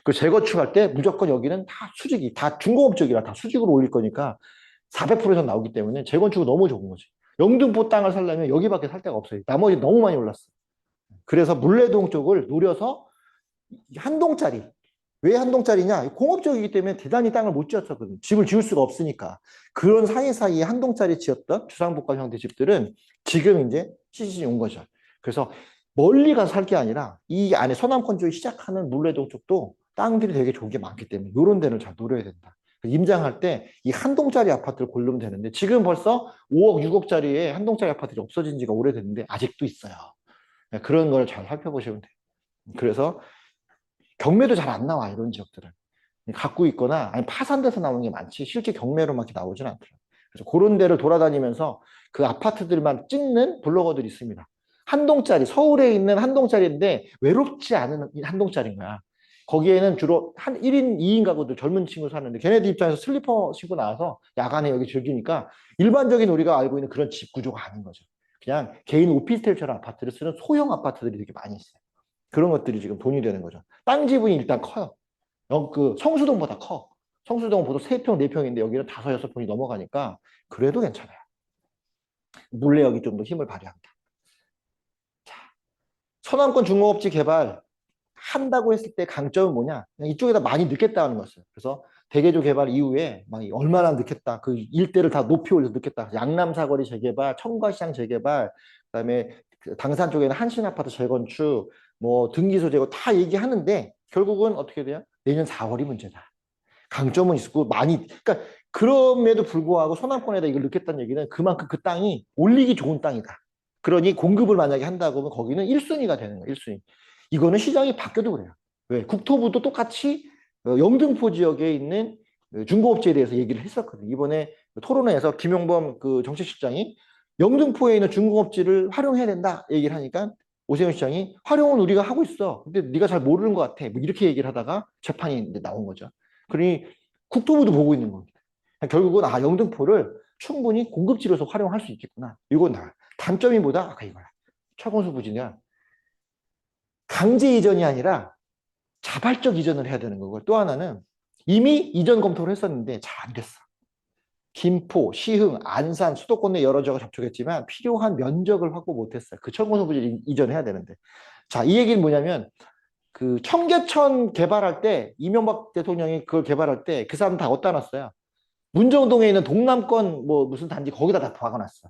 그리고 재건축할 때 무조건 여기는 다 수직이, 다 중공업적이라 다 수직으로 올릴 거니까 400% 이상 나오기 때문에 재건축은 너무 좋은 거지. 영등포 땅을 살려면 여기밖에 살 데가 없어요. 나머지 너무 많이 올랐어. 그래서 물레동 쪽을 노려서 한 동짜리. 왜 한 동짜리냐? 공업적이기 때문에 대단히 땅을 못 지었었거든. 집을 지을 수가 없으니까. 그런 사이사이에 한 동짜리 지었던 주상복합 형태 집들은 지금 이제 시즌이 온 거죠. 그래서 멀리 가서 살 게 아니라 이 안에 서남권 쪽이 시작하는 물레동 쪽도 땅들이 되게 좋은 게 많기 때문에 이런 데를 잘 노려야 된다. 임장할 때 이 한 동짜리 아파트를 고르면 되는데 지금 벌써 5억, 6억짜리에 한 동짜리 아파트가 없어진 지가 오래됐는데 아직도 있어요. 그런 걸 잘 살펴보시면 돼요. 그래서 경매도 잘 안 나와 이런 지역들은. 갖고 있거나 아니 파산돼서 나오는 게 많지 실제 경매로만 이렇게 나오진 않더라고요. 그래서 그런 데를 돌아다니면서 그 아파트들만 찍는 블로거들이 있습니다. 한 동짜리 서울에 있는 한 동짜리인데 외롭지 않은 한 동짜리인 거야. 거기에는 주로 한 1인 2인 가구들 젊은 친구 사는데 걔네들 입장에서 슬리퍼 신고 나와서 야간에 여기 즐기니까 일반적인 우리가 알고 있는 그런 집 구조가 아닌 거죠. 그냥 개인 오피스텔처럼 아파트를 쓰는 소형 아파트들이 되게 많이 있어요. 그런 것들이 지금 돈이 되는 거죠. 땅 지분이 일단 커요. 그 성수동보다 커. 성수동은 보통 3평, 4평인데 여기는 5, 6평이 넘어가니까 그래도 괜찮아요. 물레역이 좀 더 힘을 발휘합니다. 자, 서남권 중공업지 개발 한다고 했을 때 강점은 뭐냐? 이쪽에다 많이 넣겠다는 거였어요. 그래서 대개조 개발 이후에 막 얼마나 넣겠다. 그 일대를 다 높이 올려서 넣겠다. 양남사거리 재개발, 청과시장 재개발, 그다음에 그 당산 쪽에는 한신아파트 재건축, 뭐 등기소 제고 다 얘기하는데 결국은 어떻게 돼요? 내년 4월이 문제다. 강점은 있고 많이 그러니까 그럼에도 불구하고 서남권에다 이걸 넣겠다는 얘기는 그만큼 그 땅이 올리기 좋은 땅이다. 그러니 공급을 만약에 한다고 하면 거기는 1순위가 되는 거예요. 1순위. 이거는 시장이 바뀌어도 그래요. 왜? 국토부도 똑같이 영등포 지역에 있는 중고업체에 대해서 얘기를 했었거든요. 이번에 토론회에서 김용범 그 정책실장이 영등포에 있는 중공업지를 활용해야 된다 얘기를 하니까 오세훈 시장이 활용은 우리가 하고 있어. 근데 네가 잘 모르는 것 같아. 뭐 이렇게 얘기를 하다가 재판이 이제 나온 거죠. 그러니 국토부도 보고 있는 겁니다. 결국은 영등포를 충분히 공급지로서 활용할 수 있겠구나. 이건 단점이 뭐다? 아까 이거야. 철공소 부지냐. 강제 이전이 아니라 자발적 이전을 해야 되는 거고 또 하나는 이미 이전 검토를 했었는데 잘 안 됐어. 김포, 시흥, 안산, 수도권 내 여러 지역을 접촉했지만 필요한 면적을 확보 못했어요. 그 철공소 부지를 이전해야 되는데. 자, 이 얘기는 뭐냐면 그 청계천 개발할 때 이명박 대통령이 그걸 개발할 때 그 사람 다 어디다 놨어요? 문정동에 있는 동남권 뭐 무슨 단지 거기다 다 박아놨어.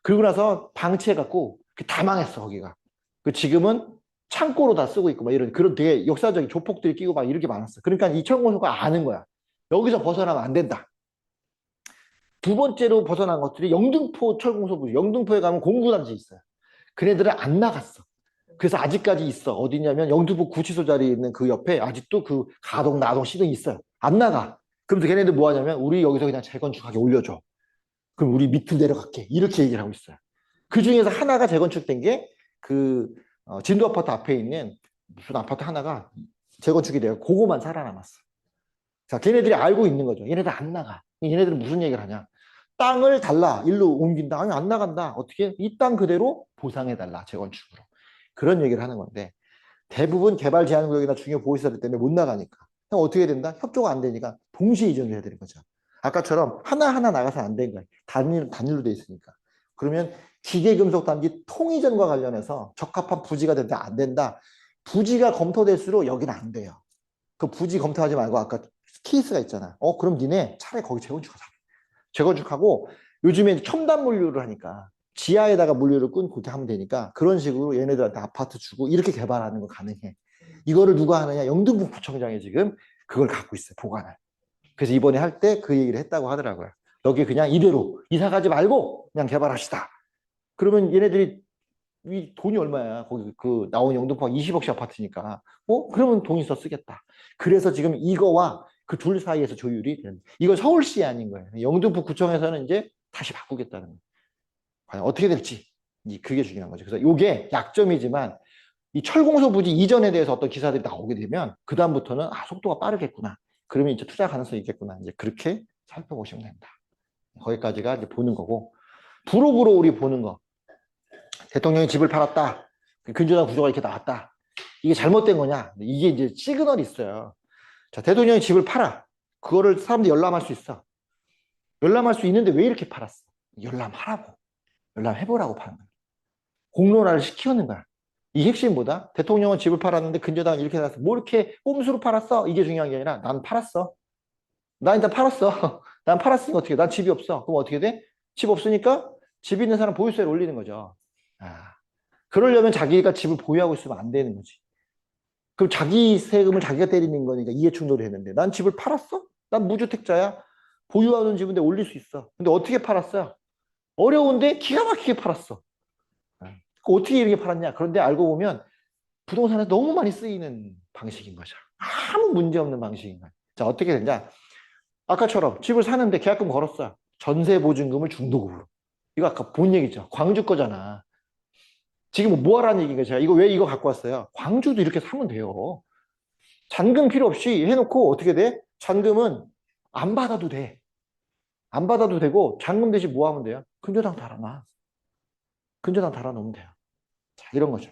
그리고 나서 방치해갖고 다 망했어 거기가. 그 지금은 창고로 다 쓰고 있고 막 이런 그런 되게 역사적인 조폭들이 끼고 막 이렇게 많았어. 그러니까 이 철공소가 아는 거야. 여기서 벗어나면 안 된다. 두 번째로 벗어난 것들이 영등포 철공소부. 영등포에 가면 공구단지 있어요. 그네들은 안 나갔어. 그래서 아직까지 있어. 어디냐면 영등포 구치소 자리에 있는 그 옆에 아직도 그 가동, 나동, 시동이 있어요. 안 나가. 그러면서 걔네들 뭐 하냐면 우리 여기서 그냥 재건축하게 올려줘. 그럼 우리 밑으로 내려갈게. 이렇게 얘기를 하고 있어요. 그 중에서 하나가 재건축된 게 그 진도 아파트 앞에 있는 무슨 아파트 하나가 재건축이 돼요. 그거만 살아남았어. 자, 걔네들이 알고 있는 거죠. 얘네들 안 나가. 얘네들은 무슨 얘기를 하냐. 땅을 달라. 일로 옮긴다. 아니, 안 나간다. 어떻게? 이 땅 그대로 보상해달라. 재건축으로. 그런 얘기를 하는 건데 대부분 개발 제한구역이나 중요보호시설 때문에 못 나가니까. 그럼 어떻게 된다? 협조가 안 되니까 동시에 이전을 해야 되는 거죠. 아까처럼 하나하나 나가서 안 된 거예요. 단일로 돼 있으니까. 그러면 기계금속단지 통이전과 관련해서 적합한 부지가 된다, 안 된다. 부지가 검토될수록 여기는 안 돼요. 그 부지 검토하지 말고 아까 케이스가 있잖아. 그럼 니네 차라리 거기 재건축하자. 재건축하고 요즘에 첨단 물류를 하니까 지하에다가 물류를 끊고 그렇게 하면 되니까 그런 식으로 얘네들한테 아파트 주고 이렇게 개발하는 거 가능해. 이거를 누가 하느냐? 영등포 구청장이 지금 그걸 갖고 있어요. 보관을. 그래서 이번에 할 때 그 얘기를 했다고 하더라고요. 여기 그냥 이대로 이사 가지 말고 그냥 개발합시다. 그러면 얘네들이 이 돈이 얼마야? 거기 그 나온 영등포 20억씩 아파트니까. 그러면 돈 있어 쓰겠다. 그래서 지금 이거와 그 둘 사이에서 조율이 되는. 이거 서울시 아닌 거예요. 영등포 구청에서는 이제 다시 바꾸겠다는 거예요. 과연 어떻게 될지. 그게 중요한 거죠. 그래서 이게 약점이지만 이 철공소 부지 이전에 대해서 어떤 기사들이 나오게 되면 그다음부터는 속도가 빠르겠구나. 그러면 이제 투자 가능성이 있겠구나. 이제 그렇게 살펴보시면 됩니다. 거기까지가 이제 보는 거고. 부록으로 우리 보는 거. 대통령이 집을 팔았다. 근저당 구조가 이렇게 나왔다. 이게 잘못된 거냐? 이게 이제 시그널이 있어요. 자, 대통령이 집을 팔아. 그거를 사람들이 열람할 수 있어. 열람할 수 있는데 왜 이렇게 팔았어? 열람하라고. 열람해보라고 파는 거야. 공론화를 시키는 거야. 이 핵심이 뭐다? 대통령은 집을 팔았는데 근저당 이렇게 나왔어. 뭐 이렇게 꼼수로 팔았어? 이게 중요한 게 아니라 난 팔았어. 난 일단 팔았어. 난 팔았으니까 어떻게 해? 난 집이 없어. 그럼 어떻게 돼? 집 없으니까 집 있는 사람 보유세를 올리는 거죠. 그러려면 자기가 집을 보유하고 있으면 안 되는 거지. 그럼 자기 세금을 자기가 때리는 거니까 이해충돌이 했는데 난 집을 팔았어? 난 무주택자야. 보유하는 집인데 올릴 수 있어. 근데 어떻게 팔았어요? 어려운데 기가 막히게 팔았어. 어떻게 이렇게 팔았냐? 그런데 알고 보면 부동산에 너무 많이 쓰이는 방식인 거죠. 아무 문제 없는 방식인 거예요. 자, 어떻게 되냐? 아까처럼 집을 사는데 계약금 걸었어요. 전세 보증금을 중도금으로. 이거 아까 본 얘기죠. 광주 거잖아. 지금 뭐 하라는 얘기인가 제가 이거 왜 이거 갖고 왔어요? 광주도 이렇게 사면 돼요. 잔금 필요 없이 해놓고 어떻게 돼? 잔금은 안 받아도 돼. 안 받아도 되고 잔금 대신 뭐 하면 돼요? 근저당 달아놔. 근저당 달아놓으면 돼요. 자, 이런 거죠.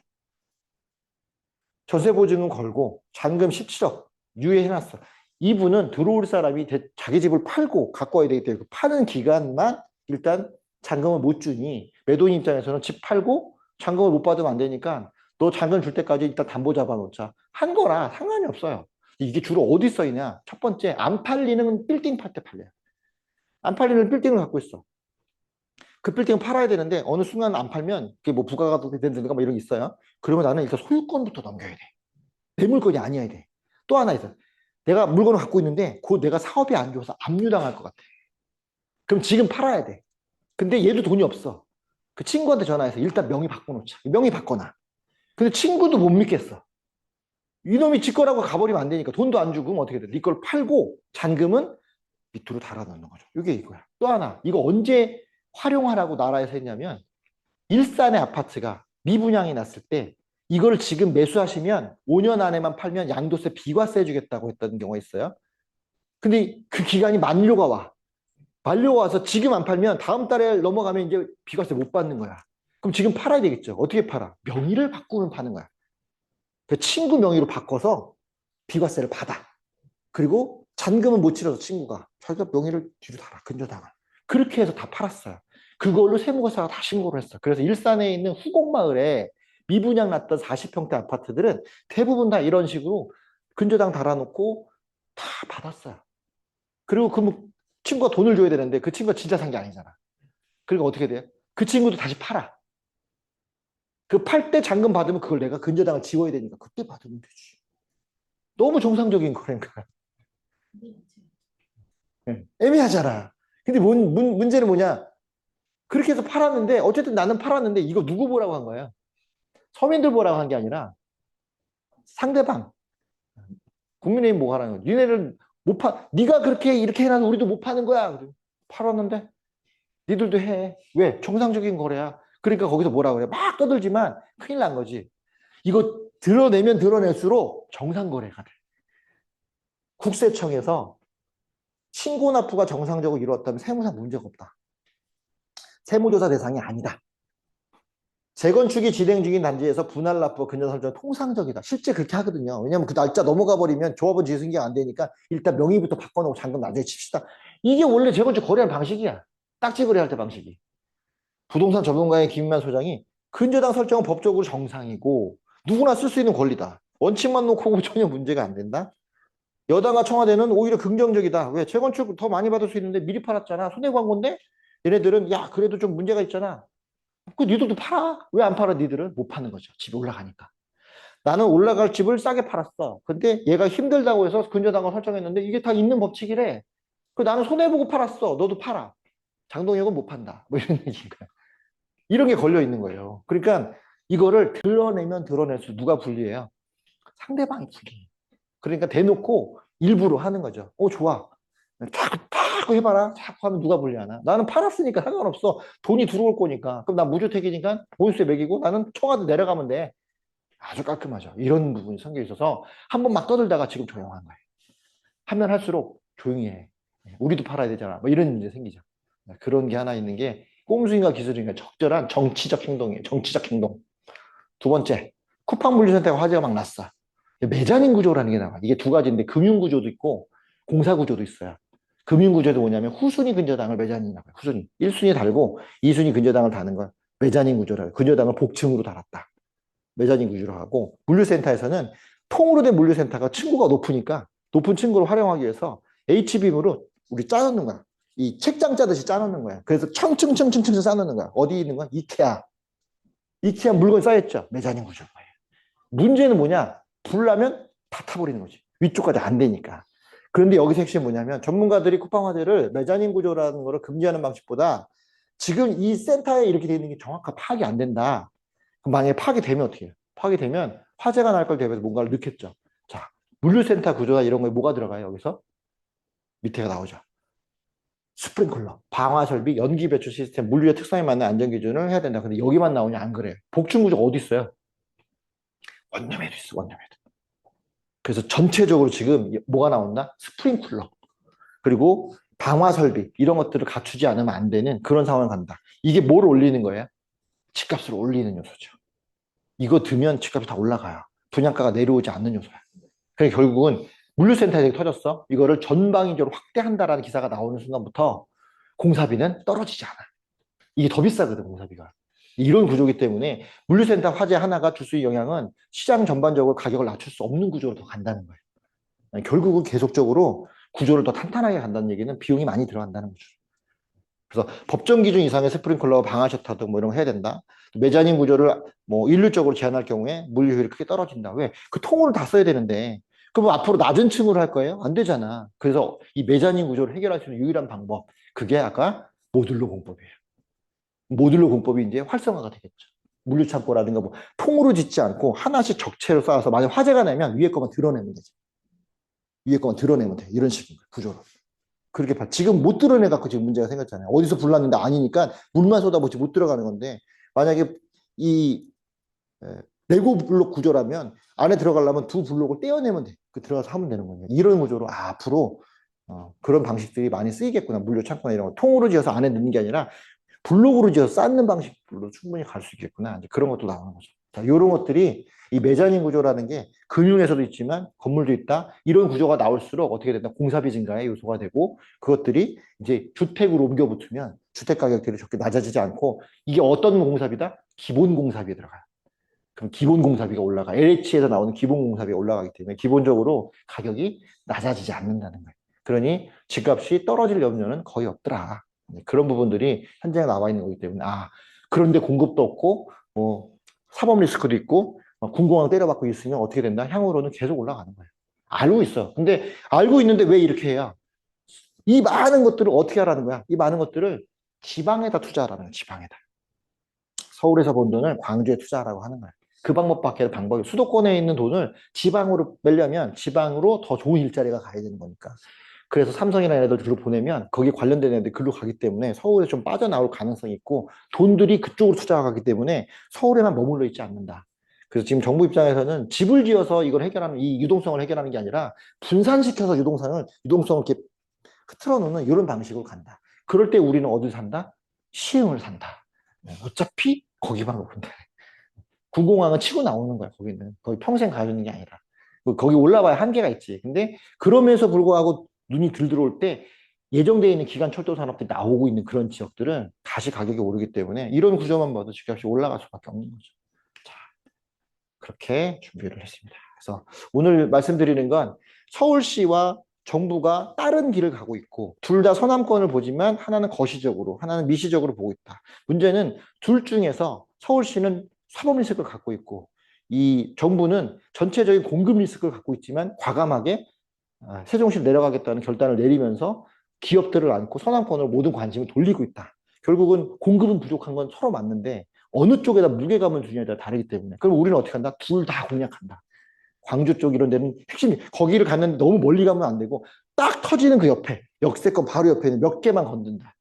전세 보증금 걸고 잔금 17억 유예해놨어. 이분은 들어올 사람이 자기 집을 팔고 갖고 와야 되기 때문에 그 파는 기간만 일단 잔금을 못 주니 매도인 입장에서는 집 팔고 잔금을 못 받으면 안 되니까 너 잔금 줄 때까지 일단 담보 잡아놓자. 한 거라 상관이 없어요. 이게 주로 어디 써있냐? 첫 번째, 안 팔리는 빌딩 팔 때 팔려요. 안 팔리는 빌딩을 갖고 있어. 그 빌딩을 팔아야 되는데 어느 순간 안 팔면 그게 뭐 부가가도 된다든가 뭐 이런 게 있어요. 그러면 나는 일단 소유권부터 넘겨야 돼. 내 물건이 아니어야 돼. 또 하나 있어. 내가 물건을 갖고 있는데 그 내가 사업이 안 좋아서 압류당할 것 같아. 그럼 지금 팔아야 돼. 근데 얘도 돈이 없어. 그 친구한테 전화해서 일단 명의 바꿔놓자. 명의 바꿔놔. 근데 친구도 못 믿겠어. 이놈이 지 거라고 가버리면 안 되니까 돈도 안 주고 그럼 어떻게 돼? 네 걸 팔고 잔금은 밑으로 달아넣는 거죠. 이게 이거야. 또 하나 이거 언제 활용하라고 나라에서 했냐면 일산의 아파트가 미분양이 났을 때 이걸 지금 매수하시면 5년 안에만 팔면 양도세 비과세 해주겠다고 했던 경우가 있어요. 근데 그 기간이 만료가 와. 만료가 와서 지금 안 팔면 다음 달에 넘어가면 이제 비과세 못 받는 거야. 그럼 지금 팔아야 되겠죠. 어떻게 팔아? 명의를 바꾸면 파는 거야. 그 친구 명의로 바꿔서 비과세를 받아. 그리고 잔금은 못 치러서 친구가 자기가 명의를 뒤로 달아. 근저당을. 그렇게 해서 다 팔았어요. 그걸로 세무사가 다 신고를 했어. 그래서 일산에 있는 후곡마을에 미분양 났던 40평대 아파트들은 대부분 다 이런 식으로 근저당 달아놓고 다 받았어요. 그리고 그 친구가 돈을 줘야 되는데 그 친구가 진짜 산 게 아니잖아. 그리고 어떻게 돼요? 그 친구도 다시 팔아. 그 팔 때 잔금 받으면 그걸 내가 근저당을 지워야 되니까 그때 받으면 되지. 너무 정상적인 거라니까. 애매하잖아. 근데 문제는 뭐냐? 그렇게 해서 팔았는데 어쨌든 나는 팔았는데 이거 누구 보라고 한 거예요? 서민들 보라고 한 게 아니라 상대방 국민의힘 뭐 하라는 거야? 니네를 못 파, 네가 그렇게 이렇게 해놔서 우리도 못 파는 거야. 팔았는데 니들도 해. 왜? 정상적인 거래야. 그러니까 거기서 뭐라 그래? 막 떠들지만 큰일 난 거지. 이거 드러내면 드러낼수록 정상거래가 돼. 국세청에서 신고 납부가 정상적으로 이루어졌다면 세무상 문제가 없다. 세무조사 대상이 아니다. 재건축이 진행 중인 단지에서 분할 납부 근저 설정 통상적이다. 실제 그렇게 하거든요. 왜냐하면 그 날짜 넘어가 버리면 조합원 지승계가 안 되니까 일단 명의부터 바꿔놓고 잔금 나중에 칩시다. 이게 원래 재건축 거래하는 방식이야. 딱지 거래할 때 방식이. 부동산 전문가의 김인만 소장이 근저당 설정은 법적으로 정상이고 누구나 쓸 수 있는 권리다. 원칙만 놓고 전혀 문제가 안 된다. 여당과 청와대는 오히려 긍정적이다. 왜? 재건축 더 많이 받을 수 있는데 미리 팔았잖아. 손해광고인데 얘네들은 야 그래도 좀 문제가 있잖아. 그 니들도 팔아. 왜 안 팔아 니들은? 못 파는 거죠. 집이 올라가니까. 나는 올라갈 집을 싸게 팔았어. 근데 얘가 힘들다고 해서 근저당을 설정했는데 이게 다 있는 법칙이래. 그 나는 손해보고 팔았어. 너도 팔아. 장동혁은 못 판다. 뭐 이런 얘기인 거야. 이런 게 걸려 있는 거예요. 그러니까 이거를 드러내면 드러낼수록 누가 불리해요? 상대방이 불리해. 그러니까 대놓고 일부러 하는 거죠. 좋아. 자꾸 해봐라. 자꾸 하면 누가 불리하나? 나는 팔았으니까 상관없어. 돈이 들어올 거니까. 그럼 난 무주택이니까 보유세 매기고 나는 청와대 내려가면 돼. 아주 깔끔하죠. 이런 부분이 생겨 있어서 한번 막 떠들다가 지금 조용한 거예요. 하면 할수록 조용히 해. 우리도 팔아야 되잖아. 뭐 이런 문제 생기죠. 그런 게 하나 있는 게 꼼수인가 기술인가 적절한 정치적 행동이에요. 정치적 행동. 두 번째, 쿠팡 물류센터가 화재가 막 났어. 매장인 구조라는 게 나와. 이게 두 가지인데 금융 구조도 있고 공사 구조도 있어요. 금융 구조도 뭐냐면 후순위 근저당을 매장이라고 해요. 후순위. 1순위 달고 2순위 근저당을 다는 걸 매장인 구조라고 해요. 근저당을 복층으로 달았다. 매장인 구조로 하고 물류센터에서는 통으로 된 물류센터가 층고가 높으니까 높은 층고를 활용하기 위해서 H빔으로 우리 짜놓는 거야. 이 책장 짜듯이 짜놓는 거야. 그래서 청층층층층층 쌓아놓는 거야. 어디 있는 거야? 이케아. 이케아 물건 쌓였죠. 매장인 구조인 거예요. 문제는 뭐냐? 불 나면 다 타버리는 거지. 위쪽까지 안 되니까. 그런데 여기서 핵심이 뭐냐면 전문가들이 쿠팡 화재를 매장인 구조라는 거를 금지하는 방식보다 지금 이 센터에 이렇게 되어 있는 게 정확한 파악이 안 된다. 그럼 만약에 파악이 되면 어떻게 해요? 파악이 되면 화재가 날 걸 대비해서 뭔가를 넣겠죠. 자, 물류센터 구조나 이런 거에 뭐가 들어가요? 여기서 밑에가 나오죠. 스프링클러, 방화 설비, 연기 배출 시스템, 물류의 특성에 맞는 안전 기준을 해야 된다. 근데 여기만 나오냐? 안 그래요. 복층 구조가 어디 있어요? 원룸에도 있어, 원룸에도. 그래서 전체적으로 지금 뭐가 나온다? 스프링클러. 그리고 방화 설비, 이런 것들을 갖추지 않으면 안 되는 그런 상황을 간다. 이게 뭘 올리는 거예요? 집값을 올리는 요소죠. 이거 들면 집값이 다 올라가요. 분양가가 내려오지 않는 요소야. 그러니까 결국은 물류센터에 터졌어. 이거를 전방위적으로 확대한다라는 기사가 나오는 순간부터 공사비는 떨어지지 않아. 이게 더 비싸거든, 공사비가. 이런 구조이기 때문에 물류센터 화재 하나가 줄 수 있는 영향은 시장 전반적으로 가격을 낮출 수 없는 구조로 더 간다는 거예요. 결국은 계속적으로 구조를 더 탄탄하게 간다는 얘기는 비용이 많이 들어간다는 거죠. 그래서 법정 기준 이상의 스프링클러, 방화 셔터 등 뭐 이런 거 해야 된다. 매장인 구조를 뭐 일률적으로 제한할 경우에 물류 효율이 크게 떨어진다. 왜? 그 통으로 다 써야 되는데 그럼 앞으로 낮은 층으로 할 거예요? 안 되잖아. 그래서 이 매장인 구조를 해결할 수 있는 유일한 방법, 그게 아까 모듈러 공법이에요. 모듈러 공법이 이제 활성화가 되겠죠. 물류창고라든가 뭐 통으로 짓지 않고 하나씩 적체로 쌓아서 만약 화재가 나면 위에 것만 드러내면 되지. 위에 것만 드러내면 돼. 이런 식인 거예요. 구조로. 그렇게 봐. 지금 못 드러내갖고 지금 문제가 생겼잖아요. 어디서 불났는데 아니니까 물만 쏟아붓지 못 들어가는 건데 만약에 이 레고 블록 구조라면 안에 들어가려면 두 블록을 떼어내면 돼. 그 들어가서 하면 되는 거예요. 이런 구조로 앞으로 그런 방식들이 많이 쓰이겠구나. 물류 창고나 이런 거 통으로 지어서 안에 넣는 게 아니라 블록으로 지어서 쌓는 방식으로 충분히 갈 수 있겠구나. 이제 그런 것도 나오는 거죠. 자, 이런 것들이 이 메자닌 구조라는 게 금융에서도 있지만 건물도 있다. 이런 구조가 나올수록 어떻게 된다? 공사비 증가의 요소가 되고 그것들이 이제 주택으로 옮겨 붙으면 주택 가격들이 적게 낮아지지 않고 이게 어떤 공사비다? 기본 공사비에 들어가요. 그럼 기본 공사비가 올라가. LH에서 나오는 기본 공사비가 올라가기 때문에 기본적으로 가격이 낮아지지 않는다는 거예요. 그러니 집값이 떨어질 염려는 거의 없더라. 그런 부분들이 현장에 나와 있는 거기 때문에 그런데 공급도 없고 사법 리스크도 있고 군공항 때려박고 있으면 어떻게 된다? 향후로는 계속 올라가는 거예요. 알고 있어. 근데 알고 있는데 왜 이렇게 해야? 이 많은 것들을 어떻게 하라는 거야? 이 많은 것들을 지방에다 투자하라는 거야. 지방에다. 서울에서 번 돈을 광주에 투자하라고 하는 거야. 그 방법밖에 방법이 수도권에 있는 돈을 지방으로 빼려면 지방으로 더 좋은 일자리가 가야 되는 거니까. 그래서 삼성이라는 애들 글로 보내면 거기 관련된 애들 글로 가기 때문에 서울에 좀 빠져나올 가능성이 있고 돈들이 그쪽으로 투자가기 때문에 서울에만 머물러 있지 않는다. 그래서 지금 정부 입장에서는 집을 지어서 이걸 해결하는 이 유동성을 해결하는 게 아니라 분산시켜서 유동성을 이렇게 흐트러 놓는 이런 방식으로 간다. 그럴 때 우리는 어딜 산다? 시흥을 산다. 어차피 거기만 오는데 군공항은 치고 나오는 거야. 거기는 거기 평생 가는 게 아니라 거기 올라봐야 한계가 있지. 근데 그럼에도 불구하고 눈이 들어올 때 예정되어 있는 기간 철도 산업들이 나오고 있는 그런 지역들은 다시 가격이 오르기 때문에 이런 구조만 봐도 집값이 올라갈 수밖에 없는 거죠. 자, 그렇게 준비를 했습니다. 그래서 오늘 말씀드리는 건 서울시와 정부가 다른 길을 가고 있고 둘 다 서남권을 보지만 하나는 거시적으로 하나는 미시적으로 보고 있다. 문제는 둘 중에서 서울시는 사법 리스크를 갖고 있고 이 정부는 전체적인 공급 리스크를 갖고 있지만 과감하게 세종시를 내려가겠다는 결단을 내리면서 기업들을 안고 서남권으로 모든 관심을 돌리고 있다. 결국은 공급은 부족한 건 서로 맞는데 어느 쪽에다 무게감을 주냐에 따라 다르기 때문에 그럼 우리는 어떻게 한다? 둘 다 공략한다. 광주 쪽 이런 데는 핵심이 거기를 갔는데 너무 멀리 가면 안 되고 딱 터지는 그 옆에 역세권 바로 옆에 있는 몇 개만 건든다.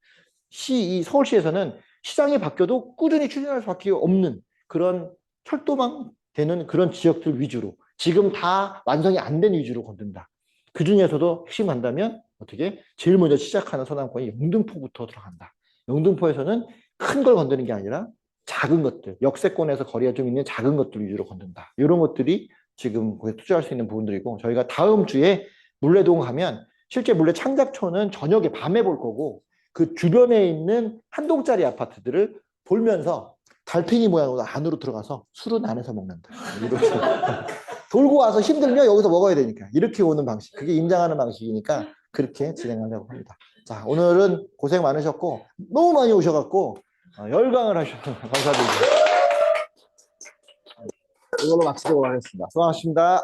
이 서울시에서는 시장이 바뀌어도 꾸준히 추진할 수밖에 없는 그런 철도망 되는 그런 지역들 위주로 지금 다 완성이 안 된 위주로 건든다. 그 중에서도 핵심 간다면 어떻게 제일 먼저 시작하는 서남권이 영등포부터 들어간다. 영등포에서는 큰 걸 건드는 게 아니라 작은 것들, 역세권에서 거리가 좀 있는 작은 것들 위주로 건든다. 이런 것들이 지금 거기에 투자할 수 있는 부분들이고 저희가 다음 주에 물레동 가면 실제 물레 창작촌은 저녁에 밤에 볼 거고 그 주변에 있는 한 동짜리 아파트들을 돌면서 달팽이 모양으로 안으로 들어가서 술은 안에서 먹는다. 이렇게 돌고 와서 힘들면 여기서 먹어야 되니까 이렇게 오는 방식 그게 임장하는 방식이니까 그렇게 진행하려고 합니다. 자, 오늘은 고생 많으셨고 너무 많이 오셔갖고 열광을 하셔서 감사드립니다. 이걸로 마치도록 하겠습니다. 수고하셨습니다.